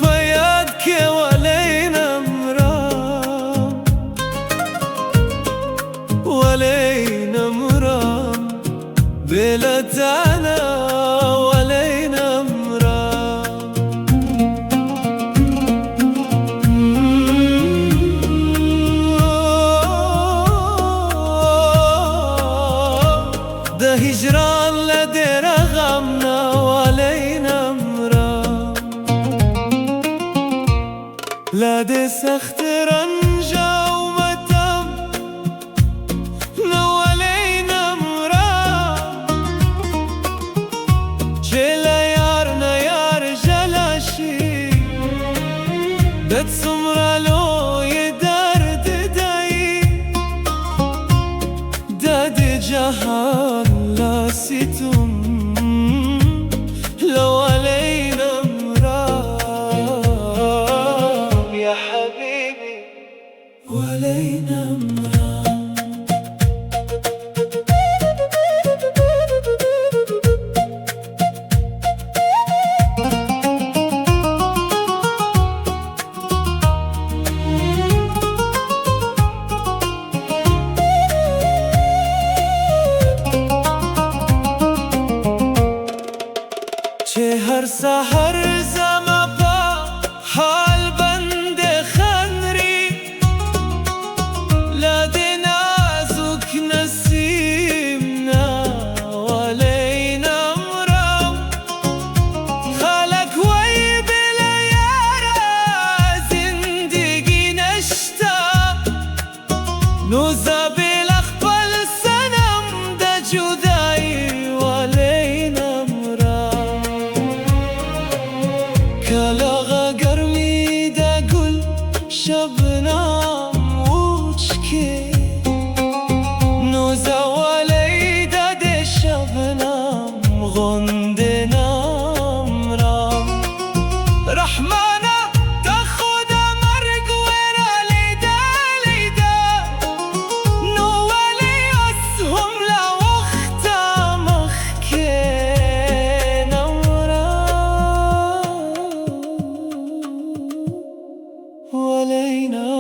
فيادك ولينا مرام ولينا مرام بلادنا ولينا مرام ده هجران لدي رغمنا ولينا مرام لدي سخت رنجا ومتم نولينا مرام جيلا يارنا يار جلاشي دت سمرا لو يدرد داي داد جهان لاسيتم لو علينا مرام يا حبيبي ولينا مرام هر سحر زما پا حال بند خنری لدي نازك نسيمنا ولينا مرام خالك وي بلا يارا زندگي نشتا نوزا بالاخبال سنم دا جداي ولينا كلاغا گرمی دا گل شبنم وچکی نوزا ولی دا ده شبنم غندنم رام رحمانا تا خدا مرگ ورا لیدا لیدا نو ولی اسهم لوقتا مخکنم رام ولينا